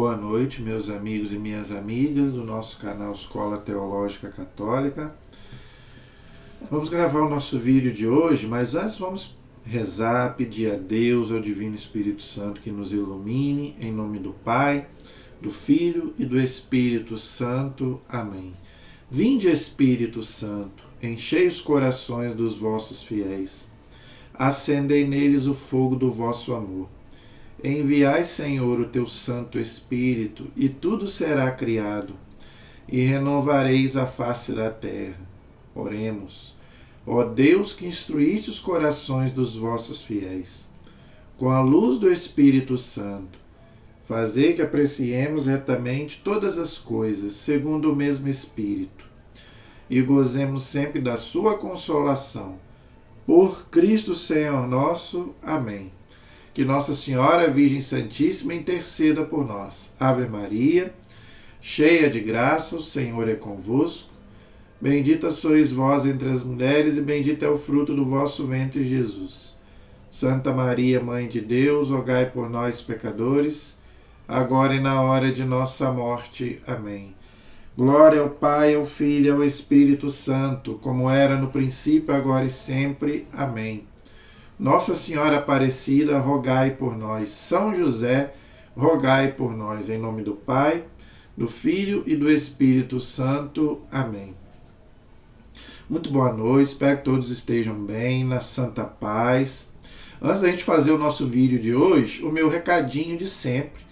Boa noite, meus amigos e minhas amigas do nosso canal Escola Teológica Católica. Vamos gravar o nosso vídeo de hoje, mas antes vamos rezar, pedir a Deus, ao Divino Espírito Santo, que nos ilumine, em nome do Pai, do Filho e do Espírito Santo. Amém. Vinde, Espírito Santo, enchei os corações dos vossos fiéis, acendei neles o fogo do vosso amor. Enviai, Senhor, o teu Santo Espírito, e tudo será criado, e renovareis a face da terra. Oremos. Ó Deus, que instruíste os corações dos vossos fiéis, com a luz do Espírito Santo, fazei que apreciemos retamente todas as coisas, segundo o mesmo Espírito, e gozemos sempre da sua consolação. Por Cristo Senhor nosso. Amém. Que Nossa Senhora, Virgem Santíssima, interceda por nós. Ave Maria, cheia de graça, o Senhor é convosco. Bendita sois vós entre as mulheres, e bendito é o fruto do vosso ventre, Jesus. Santa Maria, Mãe de Deus, rogai por nós, pecadores, agora e na hora de nossa morte. Amém. Glória ao Pai, ao Filho e ao Espírito Santo, como era no princípio, agora e sempre. Amém. Nossa Senhora Aparecida, rogai por nós. São José, rogai por nós. Em nome do Pai, do Filho e do Espírito Santo. Amém. Muito boa noite, espero que todos estejam bem, na santa paz. Antes da gente fazer o nosso vídeo de hoje, o meu recadinho de sempre.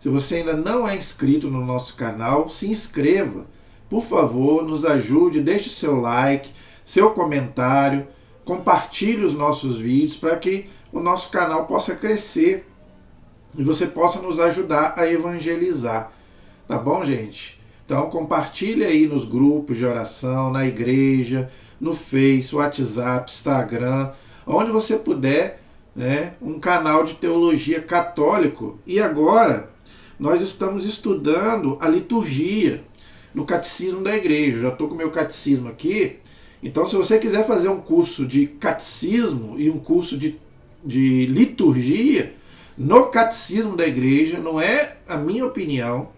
Se você ainda não é inscrito no nosso canal, se inscreva. Por favor, nos ajude, deixe seu like, seu comentário, compartilhe os nossos vídeos para que o nosso canal possa crescer e você possa nos ajudar a evangelizar. Tá bom, gente? Então compartilhe aí nos grupos de oração, na igreja, no Face, WhatsApp, Instagram, onde você puder, né, um canal de teologia católico. E agora nós estamos estudando a liturgia no Catecismo da Igreja. Eu já estou com o meu catecismo aqui. Então, se você quiser fazer um curso de catecismo e um curso de liturgia no Catecismo da Igreja, não é a minha opinião,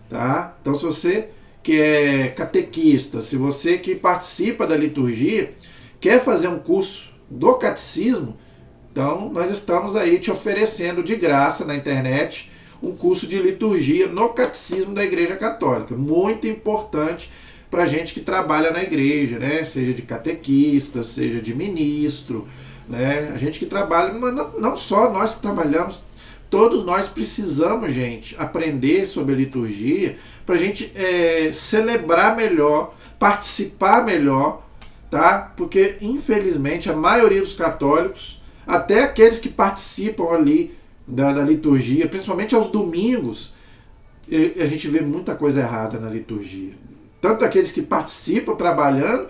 tá? Então, se você que é catequista, se você que participa da liturgia, quer fazer um curso do catecismo, então nós estamos aí te oferecendo de graça na internet um curso de liturgia no Catecismo da Igreja Católica. Muito importante para gente que trabalha na igreja, né? Seja de catequista, seja de ministro, né? A gente que trabalha, mas não só nós que trabalhamos, todos nós precisamos, gente, aprender sobre a liturgia para a gente celebrar melhor, participar melhor, tá? Porque, infelizmente, a maioria dos católicos, até aqueles que participam ali da liturgia, principalmente aos domingos, a gente vê muita coisa errada na liturgia. Tanto aqueles que participam trabalhando,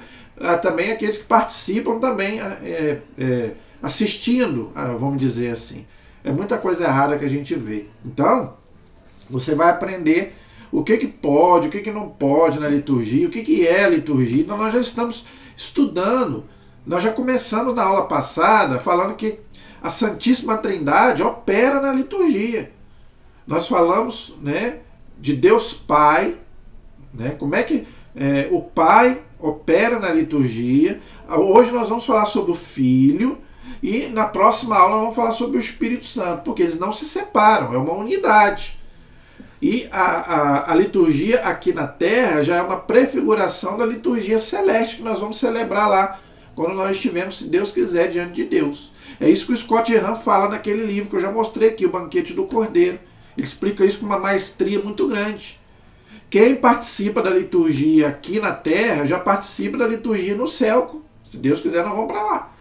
também aqueles que participam também assistindo, vamos dizer assim. É muita coisa errada que a gente vê. Então, você vai aprender o que pode, o que não pode na liturgia, o que é a liturgia. Então, nós já estamos estudando. Nós já começamos na aula passada falando que a Santíssima Trindade opera na liturgia. Nós falamos, né, de Deus Pai, né? Como é que o Pai opera na liturgia. Hoje nós vamos falar sobre o Filho e na próxima aula vamos falar sobre o Espírito Santo, porque eles não se separam, é uma unidade. E a liturgia aqui na Terra já é uma prefiguração da liturgia celeste que nós vamos celebrar lá, quando nós estivermos, se Deus quiser, diante de Deus. É isso que o Scott Hahn fala naquele livro que eu já mostrei aqui, O Banquete do Cordeiro. Ele explica isso com uma maestria muito grande. Quem participa da liturgia aqui na Terra já participa da liturgia no céu. Se Deus quiser, nós vamos para lá.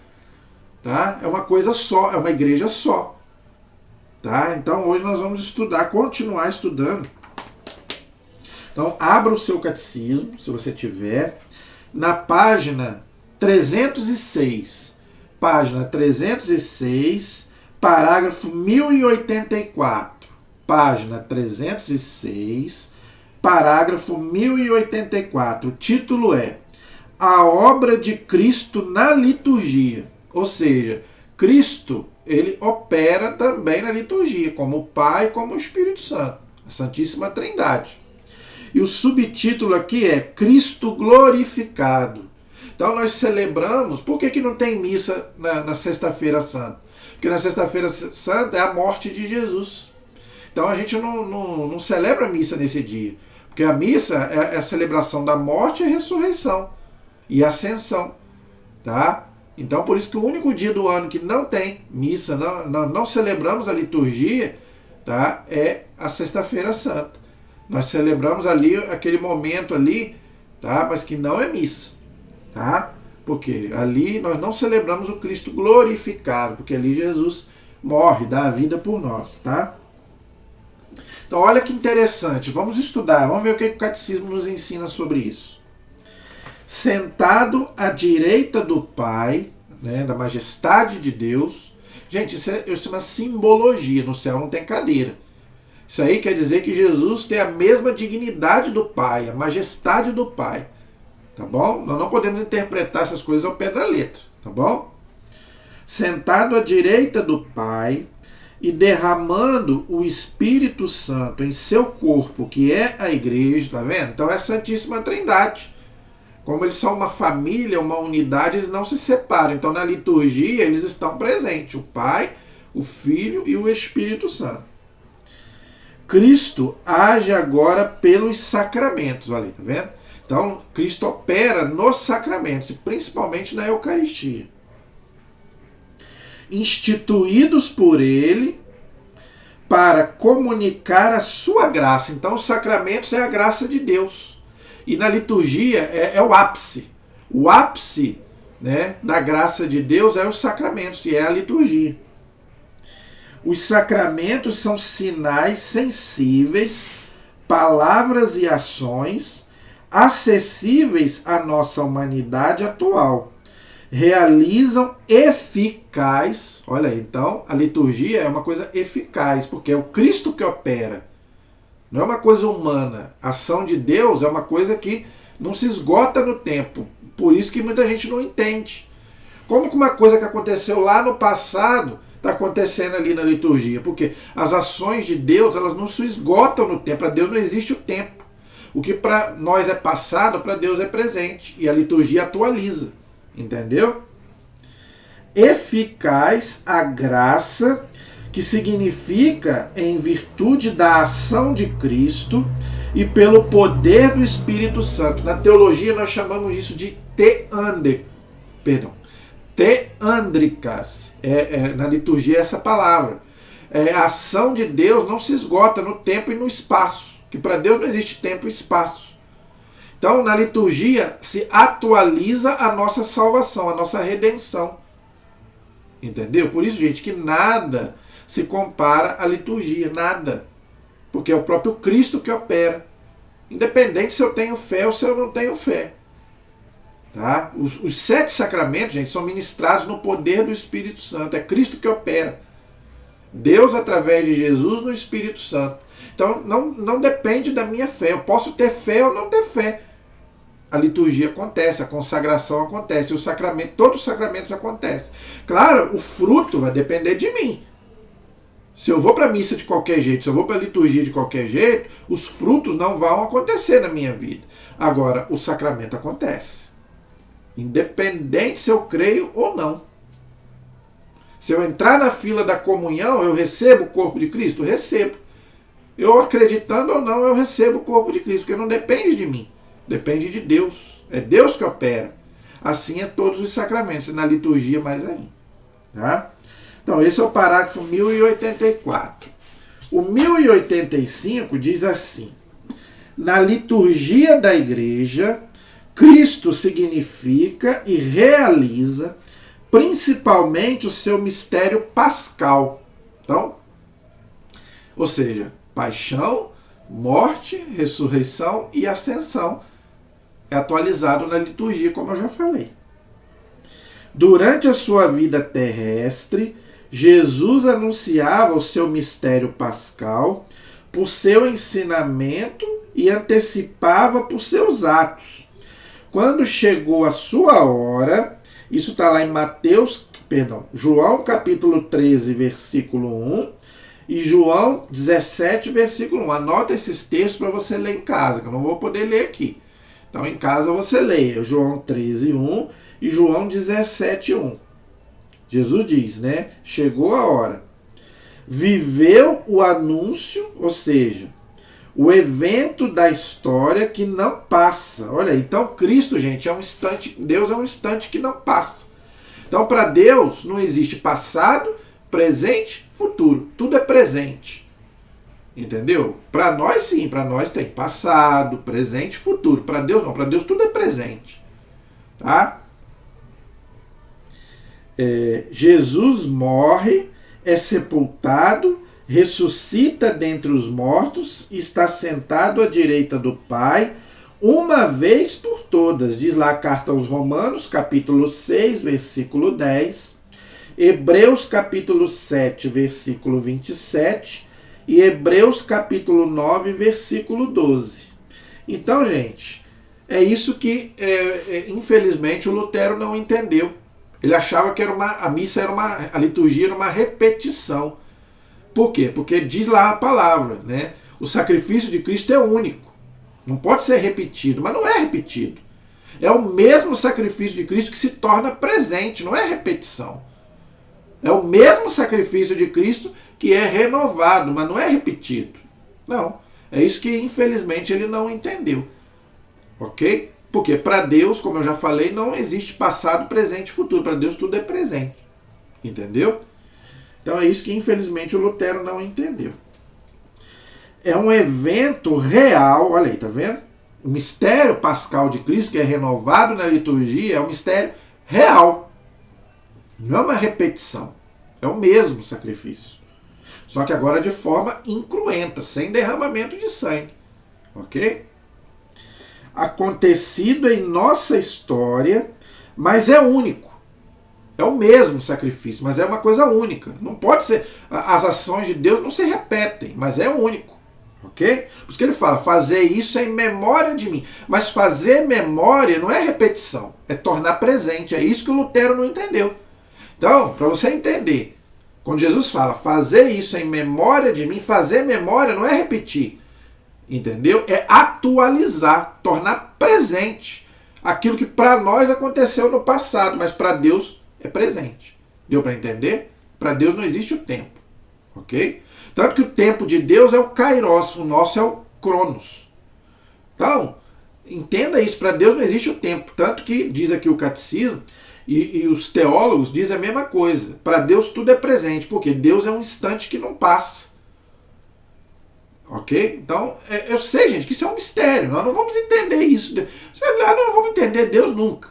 Tá? É uma coisa só, é uma igreja só. Tá? Então hoje nós vamos estudar, continuar estudando. Então abra o seu catecismo, se você tiver, na página 306. Página 306, parágrafo 1084. Página 306, parágrafo 1084. O título é A Obra de Cristo na Liturgia. Ou seja, Cristo, ele opera também na liturgia, como o Pai, como o Espírito Santo. a Santíssima Trindade. E o subtítulo aqui é Cristo glorificado. Então nós celebramos. Por que não tem missa na Sexta-feira Santa? Porque na Sexta-feira Santa é a morte de Jesus. Então a gente não celebra a missa nesse dia. Porque a missa é a celebração da morte e a ressurreição. E a ascensão. Tá? Então por isso que o único dia do ano que não tem missa, não celebramos a liturgia, tá? É a Sexta-feira Santa. Nós celebramos ali aquele momento ali, tá? Mas que não é missa, tá? Porque ali nós não celebramos o Cristo glorificado, porque ali Jesus morre, dá a vida por nós, tá? Então olha que interessante, vamos estudar, vamos ver o que o Catecismo nos ensina sobre isso. Sentado à direita do Pai, né, da majestade de Deus. Gente, isso é uma simbologia, no céu não tem cadeira. Isso aí quer dizer que Jesus tem a mesma dignidade do Pai, a majestade do Pai. Tá bom? Nós não podemos interpretar essas coisas ao pé da letra. Tá bom? Sentado à direita do Pai e derramando o Espírito Santo em seu corpo, que é a igreja, tá vendo? Então é a Santíssima Trindade. Como eles são uma família, uma unidade, eles não se separam. Então na liturgia eles estão presentes. O Pai, o Filho e o Espírito Santo. Cristo age agora pelos sacramentos, olha aí, tá vendo? Então, Cristo opera nos sacramentos, principalmente na Eucaristia. Instituídos por Ele para comunicar a sua graça. Então, os sacramentos é a graça de Deus. E na liturgia é o ápice. O ápice, né, da graça de Deus é os sacramentos, e é a liturgia. Os sacramentos são sinais sensíveis, palavras e ações acessíveis à nossa humanidade atual. Realizam eficaz, olha aí, então a liturgia é uma coisa eficaz, porque é o Cristo que opera. Não é uma coisa humana. A ação de Deus é uma coisa que não se esgota no tempo. Por isso que muita gente não entende. Como que uma coisa que aconteceu lá no passado está acontecendo ali na liturgia? Porque as ações de Deus, elas não se esgotam no tempo. Para Deus não existe o tempo. O que para nós é passado, para Deus é presente. E a liturgia atualiza. Entendeu? Eficaz a graça, que significa em virtude da ação de Cristo e pelo poder do Espírito Santo. Na teologia nós chamamos isso de teândricas. Na liturgia é essa palavra. A ação de Deus não se esgota no tempo e no espaço, que para Deus não existe tempo e espaço. Então na liturgia se atualiza a nossa salvação, a nossa redenção. Entendeu? Por isso, gente, que nada se compara à liturgia, nada. Porque é o próprio Cristo que opera. Independente se eu tenho fé ou se eu não tenho fé. Tá? Os 7 sacramentos, gente, são ministrados no poder do Espírito Santo. É Cristo que opera. Deus através de Jesus no Espírito Santo. Então não depende da minha fé. Eu posso ter fé ou não ter fé. A liturgia acontece, a consagração acontece, o sacramento, todos os sacramentos acontecem. Claro, o fruto vai depender de mim. Se eu vou para a missa de qualquer jeito, se eu vou para a liturgia de qualquer jeito, os frutos não vão acontecer na minha vida. Agora, o sacramento acontece. Independente se eu creio ou não. Se eu entrar na fila da comunhão, eu recebo o corpo de Cristo? Recebo. Eu acreditando ou não, eu recebo o corpo de Cristo, porque não depende de mim. Depende de Deus. É Deus que opera. Assim é todos os sacramentos. E na liturgia mais ainda. Tá? Então esse é o parágrafo 1084. O 1085 diz assim: na liturgia da igreja, Cristo significa e realiza principalmente o seu mistério pascal. Então, ou seja, paixão, morte, ressurreição e ascensão. É atualizado na liturgia, como eu já falei. Durante a sua vida terrestre, Jesus anunciava o seu mistério pascal por seu ensinamento e antecipava por seus atos. Quando chegou a sua hora, isso está lá em João capítulo 13, versículo 1, e João 17, versículo 1. Anota esses textos para você ler em casa, que eu não vou poder ler aqui. Então, em casa você leia João 13, 1 e João 17, 1. Jesus diz, né? Chegou a hora. Viveu o anúncio, ou seja, o evento da história que não passa. Olha aí, então Cristo, gente, é um instante, Deus é um instante que não passa. Então, para Deus não existe passado, presente, futuro. Tudo é presente. Entendeu? Para nós sim, para nós tem passado, presente, futuro. Para Deus não, para Deus tudo é presente. Tá? Jesus morre, é sepultado, ressuscita dentre os mortos, está sentado à direita do Pai, uma vez por todas. Diz lá a carta aos Romanos, capítulo 6, versículo 10, Hebreus capítulo 7, versículo 27 e Hebreus capítulo 9, versículo 12. Então, gente, é isso que, infelizmente, o Lutero não entendeu. Ele achava que a liturgia era uma repetição. Por quê? Porque diz lá a palavra, né? O sacrifício de Cristo é único. Não pode ser repetido, mas não é repetido. É o mesmo sacrifício de Cristo que se torna presente, não é repetição. É o mesmo sacrifício de Cristo que é renovado, mas não é repetido. Não. É isso que, infelizmente, ele não entendeu. Ok? Porque para Deus, como eu já falei, não existe passado, presente e futuro. Para Deus tudo é presente. Entendeu? Então é isso que, infelizmente, o Lutero não entendeu. É um evento real, olha aí, tá vendo? O mistério pascal de Cristo, que é renovado na liturgia, é um mistério real. Não é uma repetição. É o mesmo sacrifício. Só que agora de forma incruenta, sem derramamento de sangue. Ok? Acontecido em nossa história, mas é único. É o mesmo sacrifício, mas é uma coisa única. Não pode ser. As ações de Deus não se repetem, mas é único. Ok? Por isso que ele fala, fazer isso em memória de mim. Mas fazer memória não é repetição, é tornar presente. É isso que o Lutero não entendeu. Então, para você entender, quando Jesus fala fazer isso em memória de mim, fazer memória não é repetir. Entendeu? É atualizar, tornar presente aquilo que para nós aconteceu no passado, mas para Deus é presente. Deu para entender? Para Deus não existe o tempo. Ok? Tanto que o tempo de Deus é o Kairos, o nosso é o Cronos. Então, entenda isso, para Deus não existe o tempo. Tanto que diz aqui o catecismo, e os teólogos dizem a mesma coisa. Para Deus tudo é presente, porque Deus é um instante que não passa. Ok? Então, eu sei, gente, que isso é um mistério. Nós não vamos entender isso. Nós não vamos entender Deus nunca.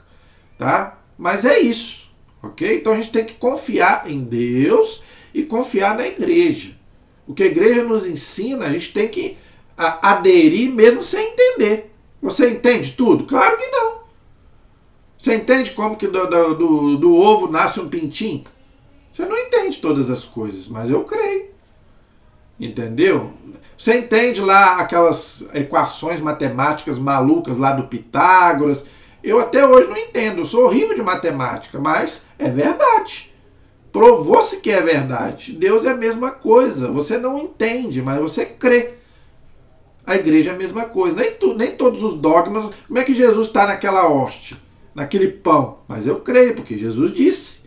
Tá? Mas é isso. Ok? Então a gente tem que confiar em Deus e confiar na igreja. O que a igreja nos ensina, a gente tem que aderir mesmo sem entender. Você entende tudo? Claro que não. Você entende como que do ovo nasce um pintinho? Você não entende todas as coisas, mas eu creio. Entendeu? Você entende lá aquelas equações matemáticas malucas lá do Pitágoras? Eu até hoje não entendo, eu sou horrível de matemática, mas é verdade. Provou-se que é verdade. Deus é a mesma coisa. Você não entende, mas você crê. A igreja é a mesma coisa. Nem todos os dogmas. Como é que Jesus está naquela hóstia? Naquele pão? Mas eu creio, porque Jesus disse.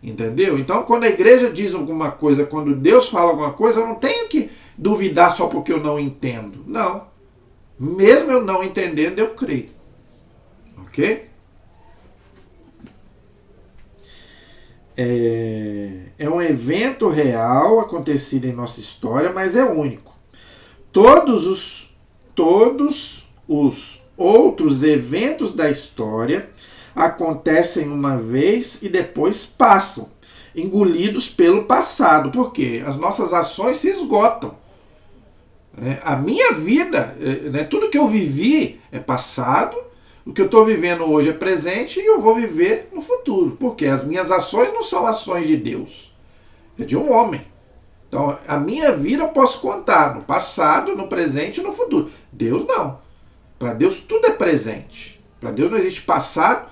Entendeu? Então, quando a igreja diz alguma coisa, quando Deus fala alguma coisa, eu não tenho que duvidar só porque eu não entendo. Não. Mesmo eu não entendendo, eu creio. Ok? É um evento real acontecido em nossa história, mas é único. Todos os outros eventos da história acontecem uma vez e depois passam, engolidos pelo passado. Por quê? As nossas ações se esgotam. A minha vida, tudo que eu vivi é passado, o que eu estou vivendo hoje é presente e eu vou viver no futuro. Porque as minhas ações não são ações de Deus, é de um homem. Então, a minha vida eu posso contar no passado, no presente e no futuro. Deus não. Para Deus tudo é presente. Para Deus não existe passado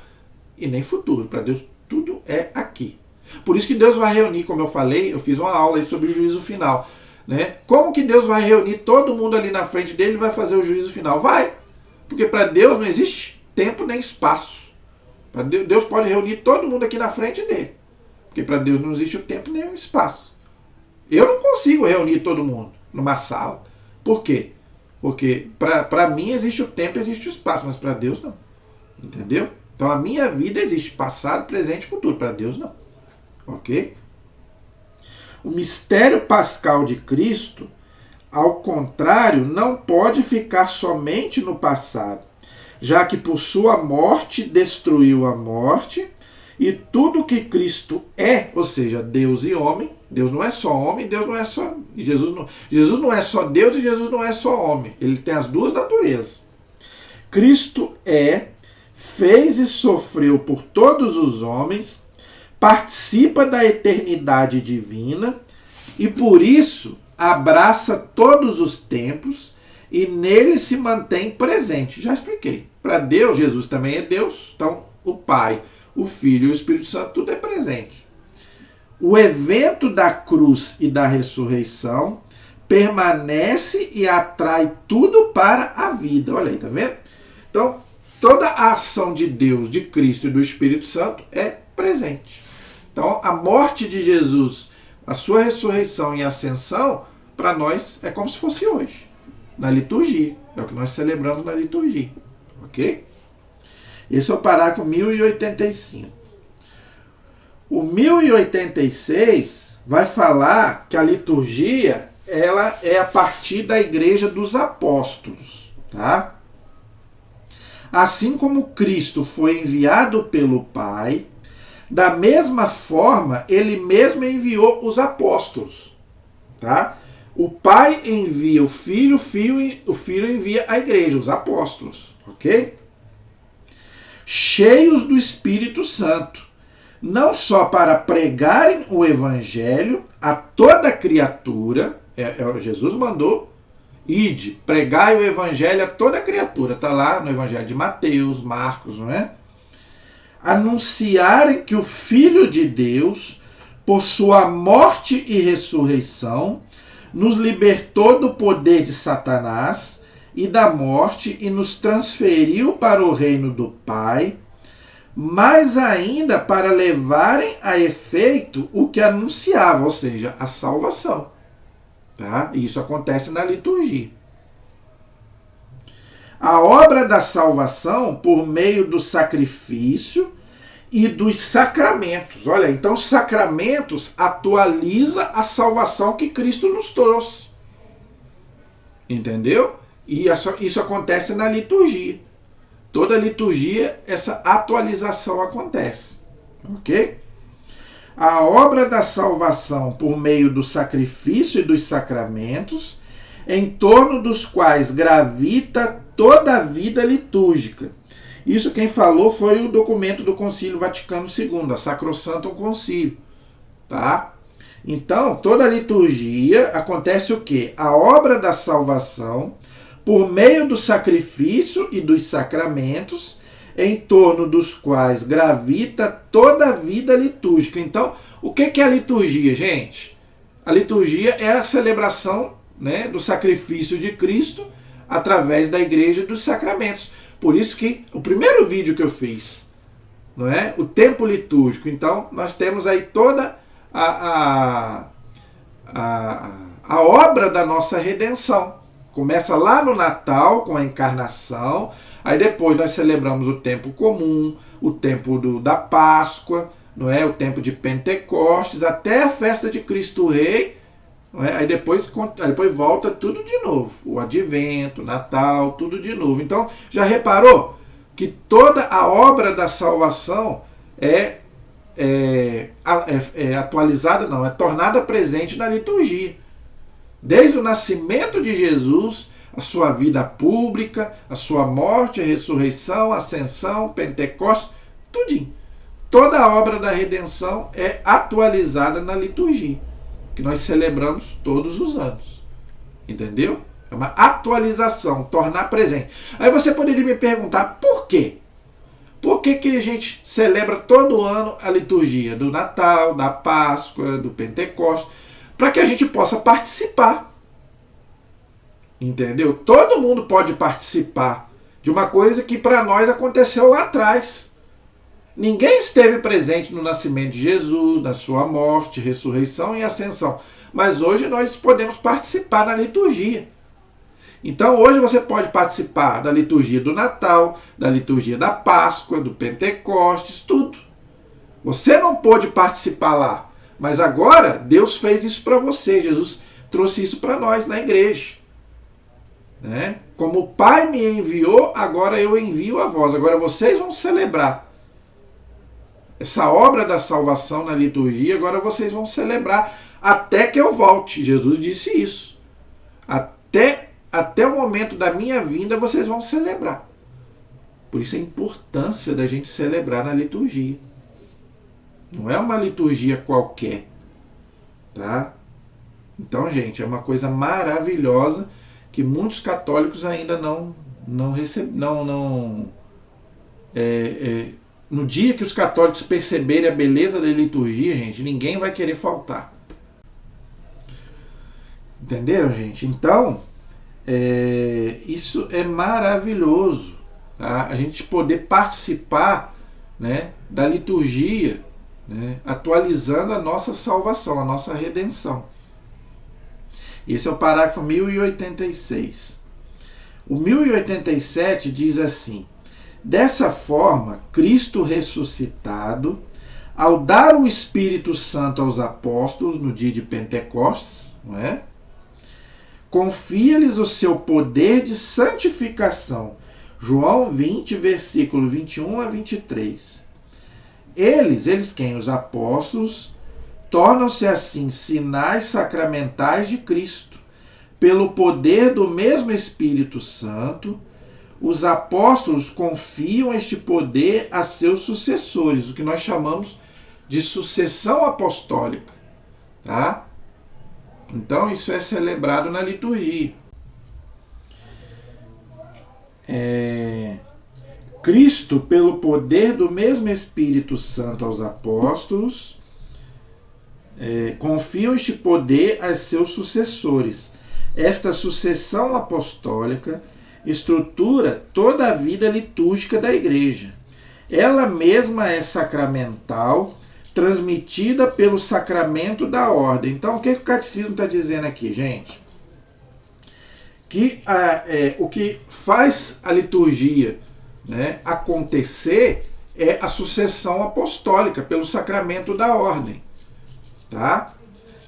e nem futuro. Para Deus tudo é aqui. Por isso que Deus vai reunir, como eu falei, eu fiz uma aula aí sobre o juízo final. Né? Como que Deus vai reunir todo mundo ali na frente dele e vai fazer o juízo final? Vai! Porque para Deus não existe tempo nem espaço. Deus pode reunir todo mundo aqui na frente dele. Porque para Deus não existe o tempo nem o espaço. Eu não consigo reunir todo mundo numa sala. Por quê? Porque para mim existe o tempo, existe o espaço, mas para Deus não. Entendeu? Então a minha vida existe passado, presente e futuro. Para Deus não. Ok? O mistério pascal de Cristo, ao contrário, não pode ficar somente no passado, já que por sua morte destruiu a morte, e tudo que Cristo é, ou seja, Deus e homem, Deus não é só homem, Deus não é só... Jesus não é só Deus e Jesus não é só homem. Ele tem as duas naturezas. Cristo é, fez e sofreu por todos os homens, participa da eternidade divina e por isso abraça todos os tempos e nele se mantém presente. Já expliquei. Para Deus, Jesus também é Deus, então o Pai, o Filho e o Espírito Santo, tudo é presente. O evento da cruz e da ressurreição permanece e atrai tudo para a vida. Olha aí, tá vendo? Então, toda a ação de Deus, de Cristo e do Espírito Santo é presente. Então, a morte de Jesus, a sua ressurreição e ascensão, para nós é como se fosse hoje, na liturgia. É o que nós celebramos na liturgia. Ok? Esse é o parágrafo 1085. O 1086 vai falar que a liturgia ela é a partir da igreja dos apóstolos. Tá? Assim como Cristo foi enviado pelo Pai, da mesma forma, ele mesmo enviou os apóstolos. Tá? O Pai envia o Filho, o Filho envia a igreja, os apóstolos. Ok? Cheios do Espírito Santo, não só para pregarem o Evangelho a toda criatura, Jesus mandou, ide, pregai o Evangelho a toda criatura, está lá no Evangelho de Mateus, Marcos, não é? Anunciarem que o Filho de Deus, por sua morte e ressurreição, nos libertou do poder de Satanás e da morte e nos transferiu para o reino do Pai, mas ainda para levarem a efeito o que anunciava, ou seja, a salvação. Tá? Isso acontece na liturgia. A obra da salvação por meio do sacrifício e dos sacramentos. Olha, então os sacramentos atualiza a salvação que Cristo nos trouxe. Entendeu? E isso acontece na liturgia. Toda liturgia, essa atualização acontece. Ok? A obra da salvação por meio do sacrifício e dos sacramentos, em torno dos quais gravita toda a vida litúrgica. Isso quem falou foi o documento do Concílio Vaticano II, a Sacrosanctum Concílio. Tá? Então, toda a liturgia acontece o quê? A obra da salvação por meio do sacrifício e dos sacramentos, em torno dos quais gravita toda a vida litúrgica. Então, o que é a liturgia, gente? A liturgia é a celebração, né, do sacrifício de Cristo através da igreja dos sacramentos. Por isso que o primeiro vídeo que eu fiz, não é? O tempo litúrgico. Então, nós temos aí toda a obra da nossa redenção. Começa lá no Natal, com a encarnação, aí depois nós celebramos o tempo comum, o tempo da Páscoa, não é? O tempo de Pentecostes, até a festa de Cristo Rei, não é? Aí depois volta tudo de novo, o Advento, Natal, tudo de novo. Então, já reparou que toda a obra da salvação é atualizada, não, é tornada presente na liturgia. Desde o nascimento de Jesus, a sua vida pública, a sua morte, a ressurreição, a ascensão, Pentecostes, tudinho. Toda a obra da redenção é atualizada na liturgia, que nós celebramos todos os anos. Entendeu? É uma atualização, tornar presente. Aí você poderia me perguntar, por quê? Por que a gente celebra todo ano a liturgia do Natal, da Páscoa, do Pentecostes? Para que a gente possa participar. Entendeu? Todo mundo pode participar de uma coisa que para nós aconteceu lá atrás. Ninguém esteve presente no nascimento de Jesus, na sua morte, ressurreição e ascensão. Mas hoje nós podemos participar da liturgia. Então hoje você pode participar da liturgia do Natal, da liturgia da Páscoa, do Pentecostes, tudo. Você não pôde participar lá, mas agora Deus fez isso para você. Jesus trouxe isso para nós na igreja. Né? Como o Pai me enviou, agora eu envio a vós. Agora vocês vão celebrar essa obra da salvação na liturgia. Agora vocês vão celebrar até que eu volte. Jesus disse isso. Até o momento da minha vinda vocês vão celebrar. Por isso a importância da gente celebrar na liturgia. Não é uma liturgia qualquer. Tá? Então, gente, é uma coisa maravilhosa que muitos católicos ainda não recebem. No dia que os católicos perceberem a beleza da liturgia, gente, ninguém vai querer faltar. Entenderam, gente? Então, isso é maravilhoso, tá? A gente poder participar, né, da liturgia, né, atualizando a nossa salvação, a nossa redenção. Esse é o parágrafo 1086. O 1087 diz assim: dessa forma, Cristo ressuscitado, ao dar o Espírito Santo aos apóstolos no dia de Pentecostes, não é? Confia-lhes o seu poder de santificação. João 20, versículo 21 a 23. Eles quem? Os apóstolos, tornam-se assim sinais sacramentais de Cristo. Pelo poder do mesmo Espírito Santo, os apóstolos confiam este poder a seus sucessores, o que nós chamamos de sucessão apostólica. Tá? Então isso é celebrado na liturgia. Cristo, pelo poder do mesmo Espírito Santo aos apóstolos, confiam este poder a seus sucessores. Esta sucessão apostólica estrutura toda a vida litúrgica da Igreja. Ela mesma é sacramental, transmitida pelo sacramento da ordem. Então, o que o catecismo está dizendo aqui, gente? Que o que faz a liturgia, né, acontecer é a sucessão apostólica pelo sacramento da ordem. Tá?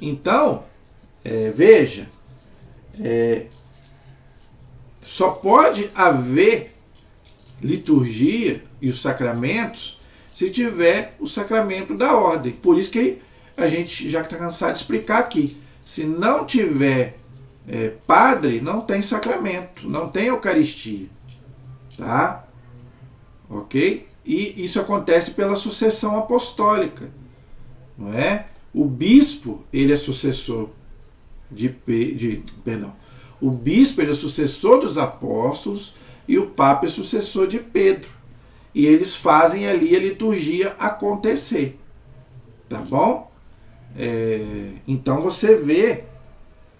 Então, veja, só pode haver liturgia e os sacramentos se tiver o sacramento da ordem. Por isso que a gente já está cansado de explicar aqui. Se não tiver padre, não tem sacramento, não tem Eucaristia. Tá? Ok? E isso acontece pela sucessão apostólica. Não é? O bispo, ele é sucessor o bispo ele é sucessor dos apóstolos e o papa é sucessor de Pedro. E eles fazem ali a liturgia acontecer. Tá bom? Então você vê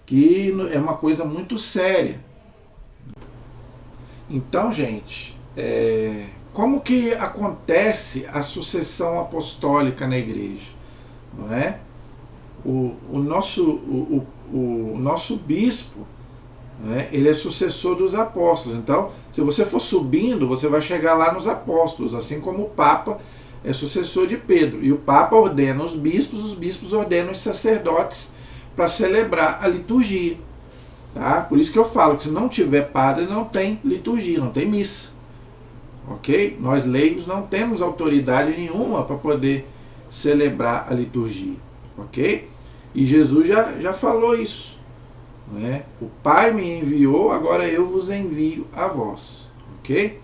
que é uma coisa muito séria. Então, gente, como que acontece a sucessão apostólica na igreja? Não é? O nosso bispo, né, ele é sucessor dos apóstolos. Então, se você for subindo, você vai chegar lá nos apóstolos, assim como o Papa é sucessor de Pedro. E o Papa ordena os bispos ordenam os sacerdotes para celebrar a liturgia. Tá? Por isso que eu falo que se não tiver padre, não tem liturgia, não tem missa. Ok? Nós leigos não temos autoridade nenhuma para poder celebrar a liturgia. Ok? E Jesus já falou isso. Né? O Pai me enviou, agora eu vos envio a vós. Ok?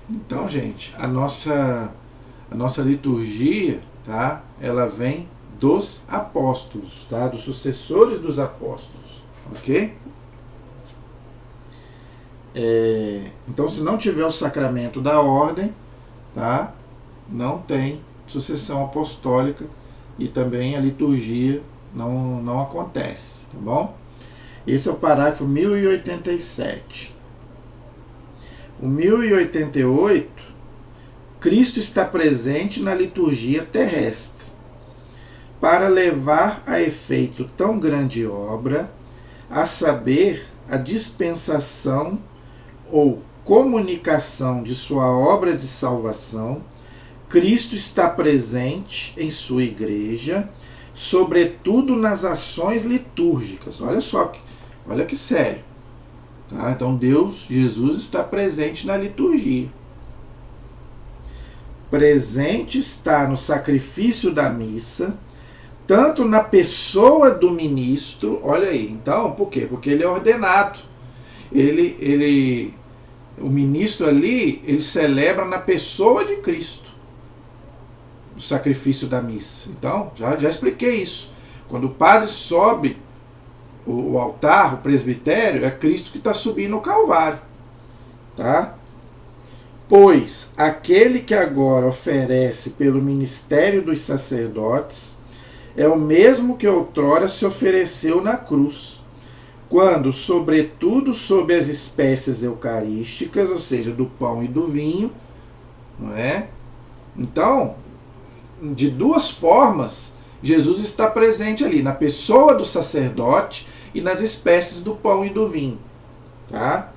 Então, gente, a nossa liturgia, tá? Ela vem dos apóstolos, tá? Dos sucessores dos apóstolos. Ok? Então, se não tiver o sacramento da ordem, tá? Não tem sucessão apostólica e também a liturgia não acontece, tá bom? Esse é o parágrafo 1087. O 1088, Cristo está presente na liturgia terrestre para levar a efeito tão grande obra, a saber, a dispensação ou comunicação de sua obra de salvação. Cristo está presente em sua igreja, sobretudo nas ações litúrgicas. Olha só, olha que sério. Tá? Então Jesus está presente na liturgia. Presente está no sacrifício da missa, tanto na pessoa do ministro, olha aí, então, por quê? Porque ele é ordenado. O ministro ali, ele celebra na pessoa de Cristo o sacrifício da missa. Então, já expliquei isso. Quando o padre sobe o altar, o presbitério, é Cristo que está subindo o Calvário. Tá? Pois aquele que agora oferece pelo ministério dos sacerdotes é o mesmo que outrora se ofereceu na cruz, quando, sobretudo sob as espécies eucarísticas, ou seja, do pão e do vinho, não é? Então, de duas formas, Jesus está presente ali, na pessoa do sacerdote e nas espécies do pão e do vinho. Tá?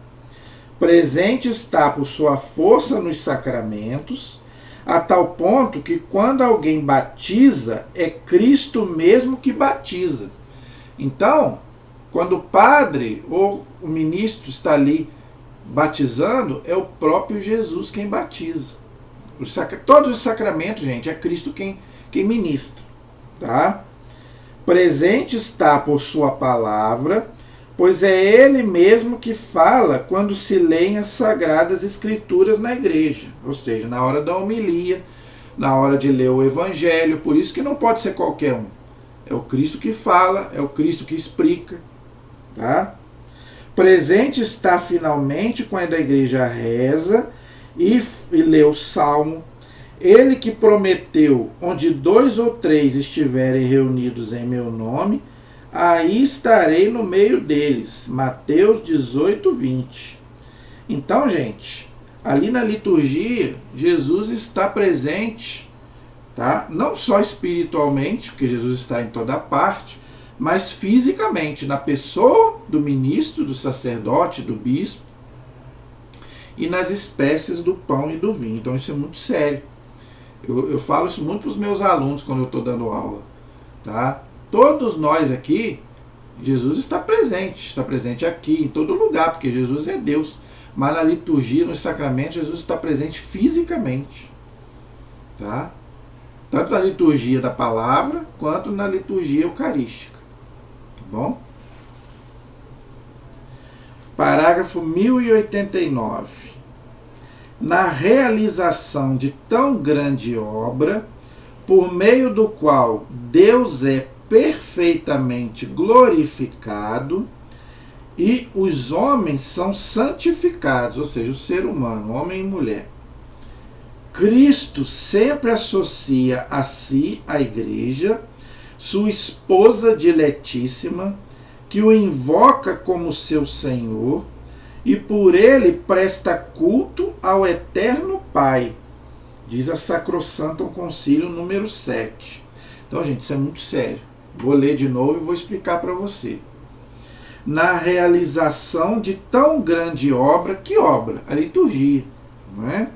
Presente está por sua força nos sacramentos, a tal ponto que quando alguém batiza, é Cristo mesmo que batiza. Então, quando o padre ou o ministro está ali batizando, é o próprio Jesus quem batiza. Todos os sacramentos, gente, é Cristo quem ministra. Tá? Presente está por sua palavra, pois é ele mesmo que fala quando se leem as sagradas escrituras na igreja, ou seja, na hora da homilia, na hora de ler o evangelho. Por isso que não pode ser qualquer um. É o Cristo que fala, é o Cristo que explica. Tá? Presente está finalmente quando a igreja reza e lê o salmo. Ele que prometeu, onde 2 ou 3 estiverem reunidos em meu nome, aí estarei no meio deles. Mateus 18, 20. Então, gente, ali na liturgia, Jesus está presente, tá? Não só espiritualmente, porque Jesus está em toda parte, mas fisicamente, na pessoa do ministro, do sacerdote, do bispo, e nas espécies do pão e do vinho. Então isso é muito sério. Eu falo isso muito para os meus alunos quando eu estou dando aula. Tá? Todos nós aqui, Jesus está presente aqui, em todo lugar, porque Jesus é Deus. Mas na liturgia, nos sacramentos, Jesus está presente fisicamente. Tá? Tanto na liturgia da palavra, quanto na liturgia eucarística. Tá bom? Parágrafo 1089. Na realização de tão grande obra, por meio do qual Deus é perfeitamente glorificado e os homens são santificados, ou seja, o ser humano, homem e mulher. Cristo sempre associa a si a igreja, sua esposa diletíssima, que o invoca como seu Senhor, e por ele presta culto ao Eterno Pai, diz a Sacrosanto Concílio número 7. Então, gente, isso é muito sério. Vou ler de novo e vou explicar para você. Na realização de tão grande obra, que obra? A liturgia, não é?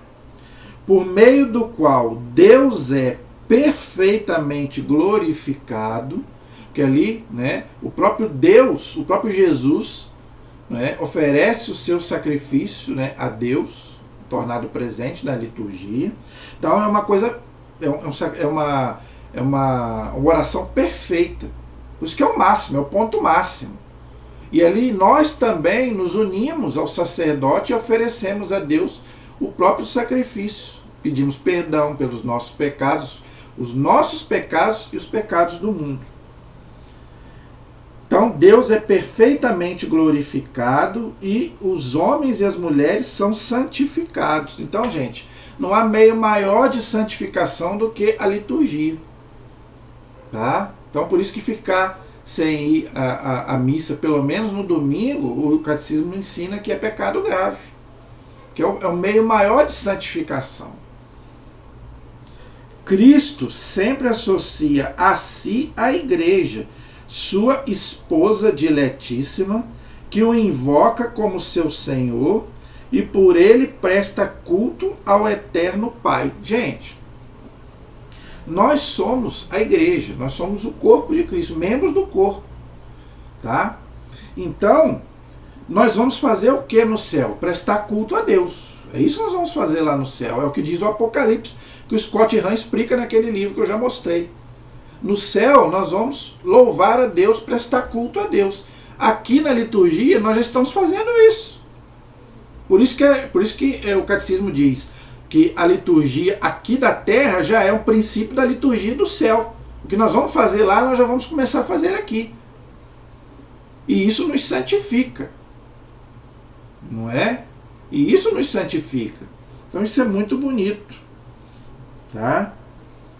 Por meio do qual Deus é perfeitamente glorificado, que ali, né, o próprio Deus, o próprio Jesus, né, oferece o seu sacrifício, né, a Deus, tornado presente na liturgia. Então é uma coisa, é uma oração perfeita. Por isso que é o máximo, é o ponto máximo. E ali nós também nos unimos ao sacerdote e oferecemos a Deus o próprio sacrifício. Pedimos perdão pelos nossos pecados, os nossos pecados e os pecados do mundo. Então Então Deus é perfeitamente glorificado e os homens e as mulheres são santificados. Então, gente, não há meio maior de santificação do que a liturgia. Tá? Então, por isso que ficar sem ir à missa, pelo menos no domingo, o catecismo ensina que é pecado grave. Que é o meio maior de santificação. Cristo sempre associa a si a igreja, sua esposa diletíssima, que o invoca como seu Senhor e por ele presta culto ao eterno Pai. Gente, nós somos a igreja, nós somos o corpo de Cristo, membros do corpo, tá? Então, nós vamos fazer o que no céu? Prestar culto a Deus. É isso que nós vamos fazer lá no céu, é o que diz o Apocalipse, que o Scott Hahn explica naquele livro que eu já mostrei. No céu, nós vamos louvar a Deus, prestar culto a Deus. Aqui na liturgia, nós já estamos fazendo isso. Por isso que o catecismo diz que a liturgia aqui da terra já é um princípio da liturgia do céu. O que nós vamos fazer lá, nós já vamos começar a fazer aqui. E isso nos santifica. Não é? E isso nos santifica. Então isso é muito bonito. Tá?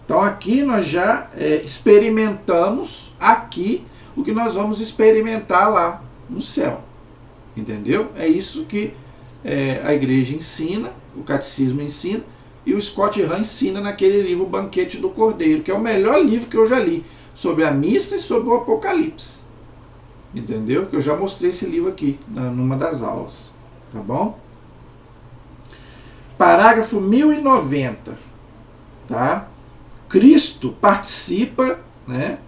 Então aqui nós já experimentamos aqui o que nós vamos experimentar lá no céu. Entendeu? É isso que a igreja ensina, o catecismo ensina, e o Scott Hahn ensina naquele livro Banquete do Cordeiro, que é o melhor livro que eu já li, sobre a missa e sobre o Apocalipse. Entendeu? Que eu já mostrei esse livro aqui, numa das aulas. Tá bom? Parágrafo 1090. Tá? Cristo participa, né?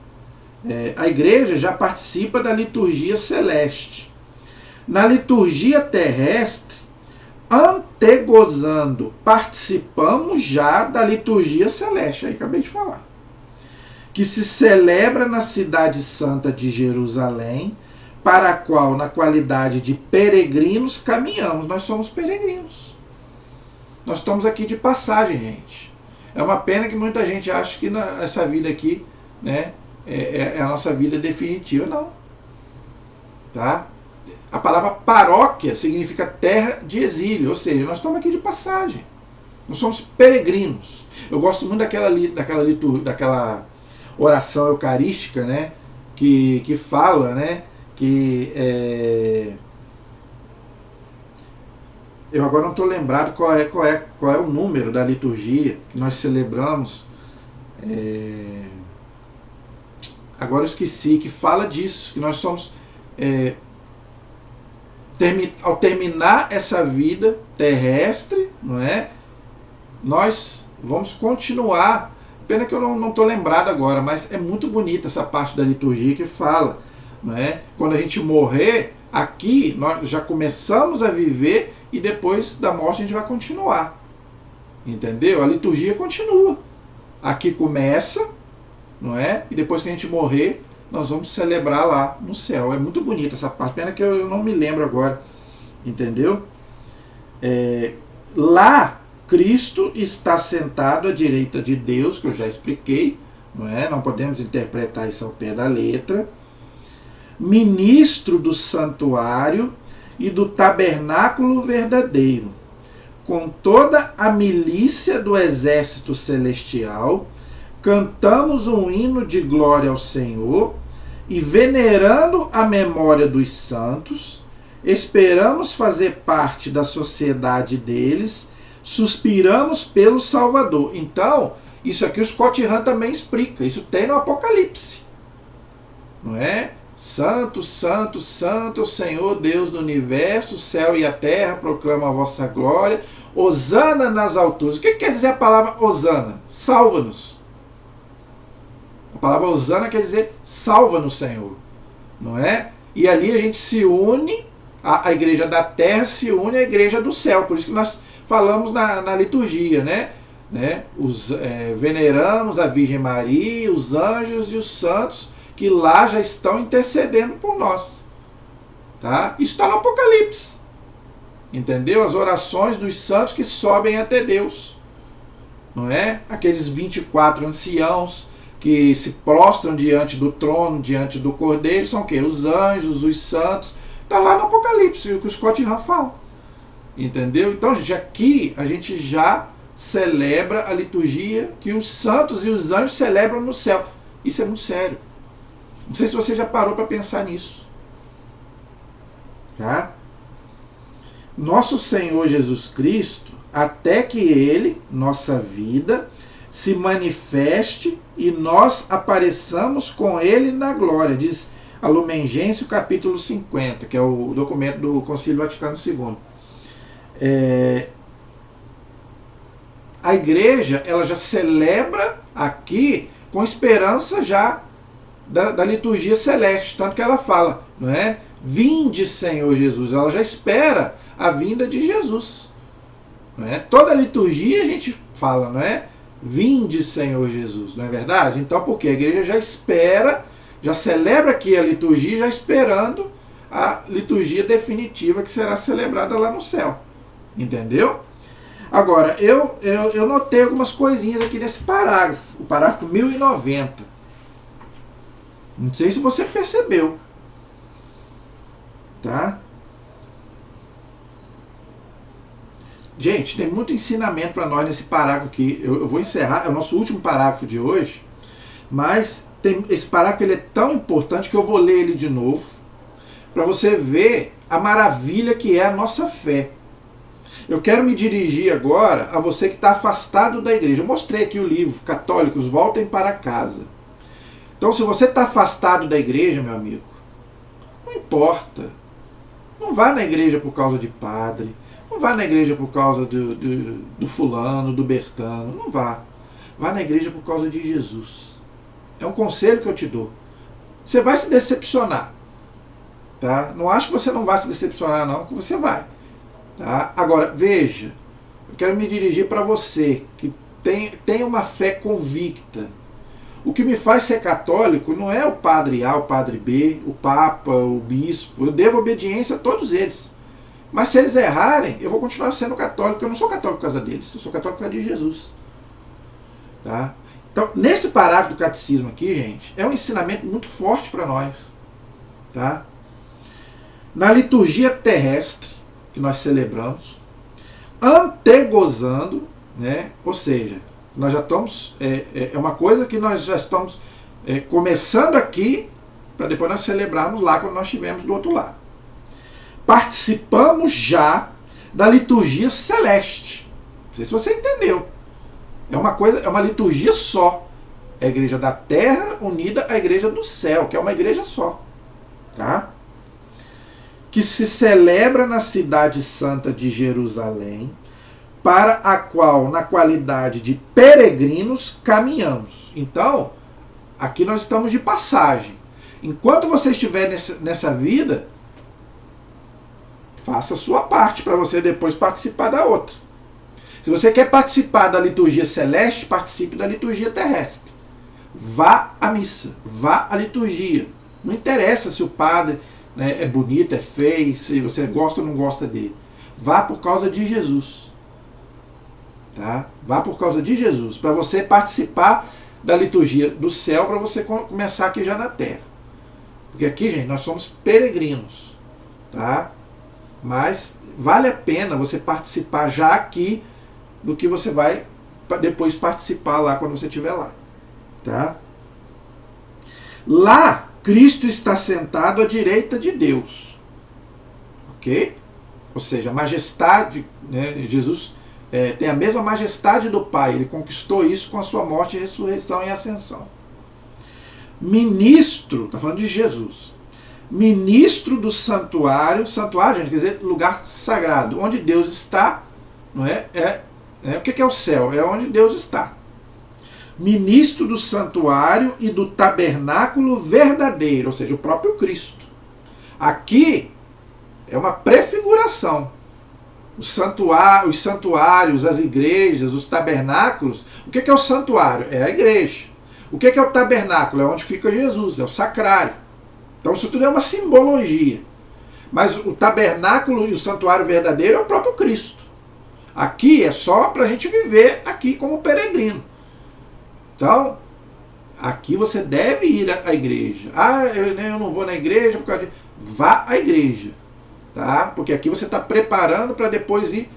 A igreja já participa da liturgia celeste. Na liturgia terrestre, antegozando, participamos já da liturgia celeste, aí acabei de falar, que se celebra na cidade santa de Jerusalém, para a qual, na qualidade de peregrinos, caminhamos. Nós somos peregrinos. Nós estamos aqui de passagem, gente. É uma pena que muita gente acha que essa vida aqui, né, é a nossa vida definitiva. Não. Tá? A palavra paróquia significa terra de exílio, ou seja, nós estamos aqui de passagem. Nós somos peregrinos. Eu gosto muito daquela oração eucarística, né, que fala, né, que eu agora não estou lembrado qual é o número da liturgia que nós celebramos. Agora eu esqueci, que fala disso, que nós somos, ao terminar essa vida terrestre, não é? Nós vamos continuar. Pena que eu não estou lembrado agora, mas é muito bonita essa parte da liturgia que fala, não é? Quando a gente morrer, aqui nós já começamos a viver e depois da morte a gente vai continuar. Entendeu? A liturgia continua. Aqui começa, não é? E depois que a gente morrer, nós vamos celebrar lá no céu. É muito bonita essa parte. Pena que eu não me lembro agora. Entendeu? Lá, Cristo está sentado à direita de Deus, que eu já expliquei. Não é? Não podemos interpretar isso ao pé da letra. Ministro do santuário e do tabernáculo verdadeiro, com toda a milícia do exército celestial, cantamos um hino de glória ao Senhor e, venerando a memória dos santos, esperamos fazer parte da sociedade deles, suspiramos pelo Salvador. Então, isso aqui o Scott Hahn também explica, isso tem no Apocalipse, não é? Santo, santo, santo, Senhor Deus do universo, o céu e a terra proclamam a vossa glória. Hosana nas alturas. O que quer dizer a palavra Hosana? Salva-nos. A palavra Hosana quer dizer salva-nos, Senhor. Não é? E ali a gente se une, a igreja da terra se une à igreja do céu. Por isso que nós falamos na liturgia, né? Veneramos a Virgem Maria, os anjos e os santos, que lá já estão intercedendo por nós. Tá? Isso está no Apocalipse. Entendeu? As orações dos santos que sobem até Deus. Não é? Aqueles 24 anciãos que se prostram diante do trono, diante do Cordeiro, são o quê? Os anjos, os santos. Está lá no Apocalipse, o que o Scott Hahn fala. Entendeu? Então, gente, aqui a gente já celebra a liturgia que os santos e os anjos celebram no céu. Isso é muito sério. Não sei se você já parou para pensar nisso. Tá? Nosso Senhor Jesus Cristo, até que Ele, nossa vida, se manifeste e nós apareçamos com Ele na glória, diz a Lumen Gentium, capítulo 50, que é o documento do Concílio Vaticano II. A igreja, ela já celebra aqui com esperança já da liturgia celeste, tanto que ela fala, não é? Vinde, Senhor Jesus. Ela já espera a vinda de Jesus. Não é? Toda a liturgia a gente fala, não é? Vinde, Senhor Jesus, não é verdade? Então, por quê? A igreja já espera, já celebra aqui a liturgia, já esperando a liturgia definitiva que será celebrada lá no céu. Entendeu? Agora, eu notei algumas coisinhas aqui nesse parágrafo, o parágrafo 1090. Não sei se você percebeu. Tá? Gente, tem muito ensinamento para nós nesse parágrafo aqui. Eu vou encerrar, é o nosso último parágrafo de hoje, mas esse parágrafo ele é tão importante que eu vou ler ele de novo, para você ver a maravilha que é a nossa fé. Eu quero me dirigir agora a você que está afastado da igreja. Eu mostrei aqui o livro, Católicos, Voltem para Casa. Então, se você está afastado da igreja, meu amigo, não importa. Não vá na igreja por causa de padre. Não vá na igreja por causa do fulano, do Bertano. Não vá. Vá na igreja por causa de Jesus. É um conselho que eu te dou. Você vai se decepcionar. Tá? Não acho que você não vai se decepcionar, não, que você vai. Tá? Agora, veja, eu quero me dirigir para você que tem uma fé convicta. O que me faz ser católico não é o padre A, o padre B, o papa, o bispo. Eu devo obediência a todos eles. Mas se eles errarem, eu vou continuar sendo católico. Eu não sou católico por causa deles, eu sou católico por causa de Jesus. Tá? Então, nesse parágrafo do catecismo aqui, gente, é um ensinamento muito forte para nós. Tá? Na liturgia terrestre, que nós celebramos, antegozando, né? Ou seja, nós já estamos, é uma coisa que nós já estamos começando aqui, para depois nós celebrarmos lá quando nós estivermos do outro lado. Participamos já da liturgia celeste. Não sei se você entendeu. É uma liturgia só. É a igreja da terra unida à igreja do céu, que é uma igreja só. Tá? Que se celebra na cidade santa de Jerusalém, para a qual, na qualidade de peregrinos, caminhamos. Então, aqui nós estamos de passagem. Enquanto você estiver nessa vida, faça a sua parte para você depois participar da outra. Se você quer participar da liturgia celeste, participe da liturgia terrestre. Vá à missa, vá à liturgia. Não interessa se o padre, né, é bonito, é feio, se você gosta ou não gosta dele. Vá por causa de Jesus. Tá? Vá por causa de Jesus, para você participar da liturgia do céu, para você começar aqui já na terra. Porque aqui, gente, nós somos peregrinos. Tá? Mas vale a pena você participar já aqui do que você vai depois participar lá quando você estiver lá. Tá? Lá, Cristo está sentado à direita de Deus. Ok? Ou seja, a majestade, né, Jesus tem a mesma majestade do Pai. Ele conquistou isso com a sua morte, ressurreição e ascensão. Ministro, está falando de Jesus. Ministro do santuário. Santuário, gente, quer dizer lugar sagrado. Onde Deus está, não é? O que é o céu? É onde Deus está. Ministro do santuário e do tabernáculo verdadeiro, ou seja, o próprio Cristo. Aqui é uma prefiguração. Os santuários, as igrejas, os tabernáculos. O que é o santuário? É a igreja. O que é o tabernáculo? É onde fica Jesus, é o sacrário. Então isso tudo é uma simbologia. Mas o tabernáculo e o santuário verdadeiro é o próprio Cristo. Aqui é só para a gente viver aqui como peregrino. Então, Aqui você deve ir à igreja. Ah, eu não vou na igreja por causa de... Vá à igreja, tá? Porque aqui você está preparando para depois ir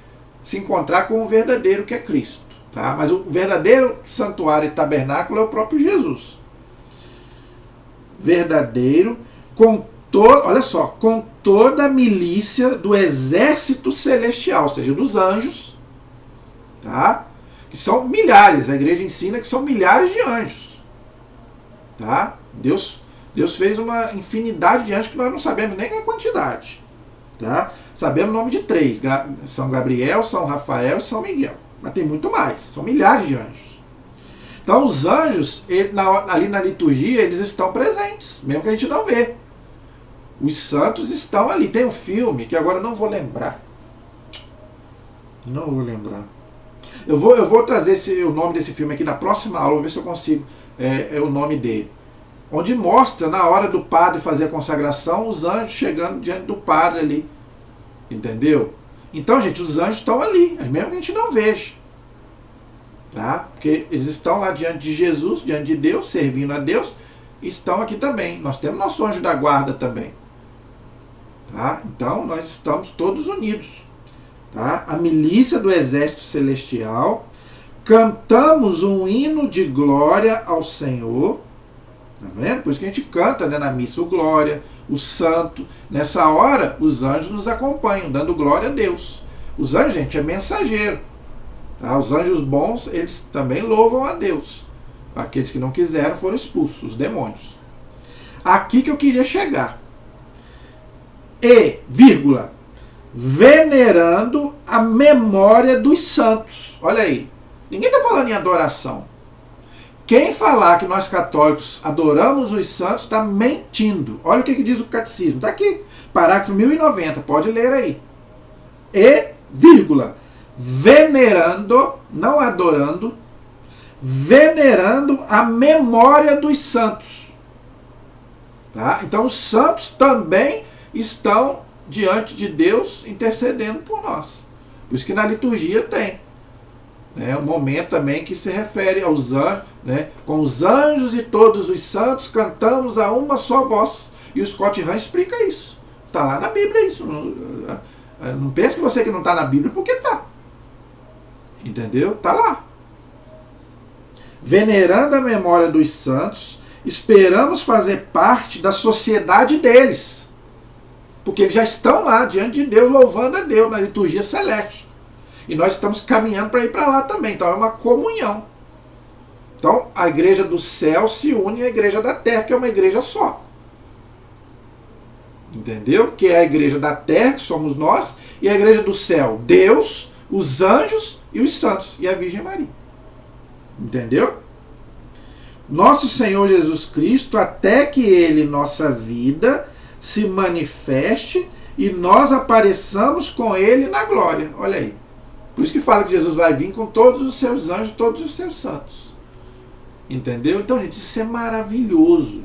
se encontrar com o verdadeiro, que é Cristo, tá? Mas o verdadeiro santuário e tabernáculo é o próprio Jesus. Verdadeiro, olha só, com toda a milícia do exército celestial, ou seja, dos anjos, tá? Que são milhares, a igreja ensina que são milhares de anjos, tá? Deus fez uma infinidade de anjos que nós não sabemos nem a quantidade, tá? Sabemos o nome de 3, São Gabriel, São Rafael e São Miguel, mas tem muito mais, são milhares de anjos. Então os anjos, ali na liturgia, eles estão presentes, mesmo que a gente não vê. Os santos estão ali. Tem um filme que agora eu não vou lembrar. Não vou lembrar. Eu vou trazer o nome desse filme aqui na próxima aula, vou ver se eu consigo o nome dele. Onde mostra, na hora do padre fazer a consagração, os anjos chegando diante do padre ali. Entendeu? Então, gente, os anjos estão ali, mesmo que a gente não veja. Tá? Porque eles estão lá diante de Jesus, diante de Deus, servindo a Deus, e estão aqui também. Nós temos nosso anjo da guarda também. Tá? Então, nós estamos todos unidos. Tá? A milícia do exército celestial. Cantamos um hino de glória ao Senhor. Tá vendo? Por isso que a gente canta, né, na missa o glória, o santo. Nessa hora, os anjos nos acompanham, dando glória a Deus. Os anjos, gente, é mensageiro. Tá? Os anjos bons, eles também louvam a Deus. Aqueles que não quiseram foram expulsos, os demônios. Aqui que eu queria chegar. Venerando a memória dos santos. Olha aí. Ninguém está falando em adoração. Quem falar que nós católicos adoramos os santos está mentindo. Olha o que diz o catecismo. Está aqui. Parágrafo 1090. Pode ler aí. Venerando, não adorando, venerando a memória dos santos. Tá? Então os santos também estão diante de Deus intercedendo por nós. Por isso que na liturgia tem um momento também que se refere aos anjos, né? Com os anjos e todos os santos cantamos a uma só voz. E o Scott Hahn explica isso. Está lá na Bíblia isso. Não pense que você que não está na Bíblia porque está. Entendeu? Está lá. Venerando a memória dos santos, esperamos fazer parte da sociedade deles. Porque eles já estão lá diante de Deus, louvando a Deus na liturgia celeste. E nós estamos caminhando para ir para lá também. Então é uma comunhão. Então a igreja do céu se une à igreja da terra, que é uma igreja só. Entendeu? Que é a igreja da terra, que somos nós, e a igreja do céu, Deus, os anjos e os santos, e a Virgem Maria. Entendeu? Nosso Senhor Jesus Cristo, até que Ele, nossa vida, se manifeste e nós apareçamos com Ele na glória. Olha aí. Por isso que fala que Jesus vai vir com todos os seus anjos, todos os seus santos. Entendeu? Então, gente, isso é maravilhoso.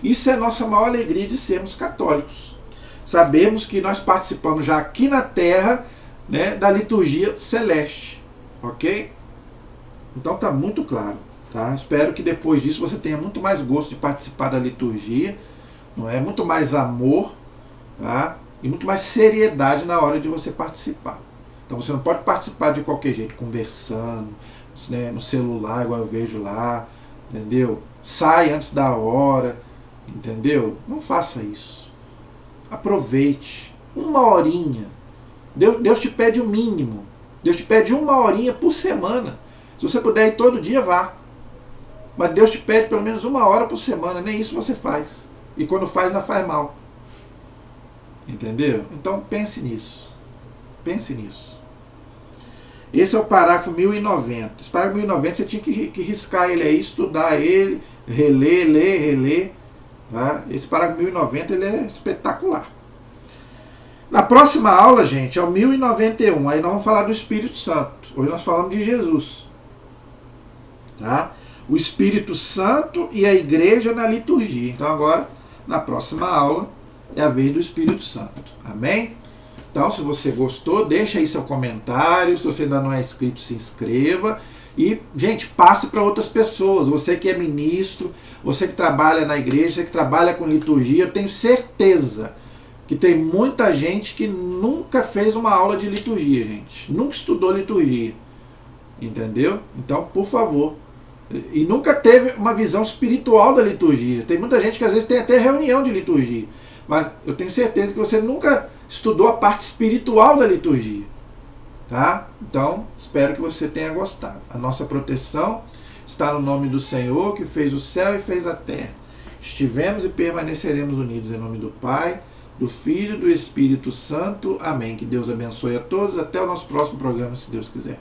Isso é nossa maior alegria de sermos católicos. Sabemos que nós participamos já aqui na Terra, né, da liturgia celeste. Ok? Então tá muito claro. Tá? Espero que depois disso você tenha muito mais gosto de participar da liturgia, não é? Muito mais amor, tá? E muito mais seriedade na hora de você participar. Então você não pode participar de qualquer jeito, conversando, né, no celular, igual eu vejo lá, entendeu? Sai antes da hora, entendeu? Não faça isso. Aproveite. Uma horinha. Deus te pede o mínimo. Deus te pede uma horinha por semana. Se você puder ir todo dia, vá. Mas Deus te pede pelo menos uma hora por semana. Nem isso você faz. E quando faz, não faz mal. Entendeu? Então pense nisso. Pense nisso. Esse é o parágrafo 1090. Esse parágrafo 1090 você tinha que riscar ele aí, estudar ele, reler. Tá? Esse parágrafo 1090 ele é espetacular. Na próxima aula, gente, é o 1091. Aí nós vamos falar do Espírito Santo. Hoje nós falamos de Jesus. Tá? O Espírito Santo e a igreja na liturgia. Então agora, na próxima aula, é a vez do Espírito Santo. Amém? Então, se você gostou, deixa aí seu comentário. Se você ainda não é inscrito, se inscreva. E, gente, passe para outras pessoas. Você que é ministro, você que trabalha na igreja, você que trabalha com liturgia, eu tenho certeza que tem muita gente que nunca fez uma aula de liturgia, gente. Nunca estudou liturgia. Entendeu? Então, por favor. E nunca teve uma visão espiritual da liturgia. Tem muita gente que às vezes tem até reunião de liturgia. Mas eu tenho certeza que você nunca estudou a parte espiritual da liturgia. Tá? Então, espero que você tenha gostado. A nossa proteção está no nome do Senhor, que fez o céu e fez a terra. Estivemos e permaneceremos unidos em nome do Pai, do Filho e do Espírito Santo. Amém. Que Deus abençoe a todos. Até o nosso próximo programa, se Deus quiser.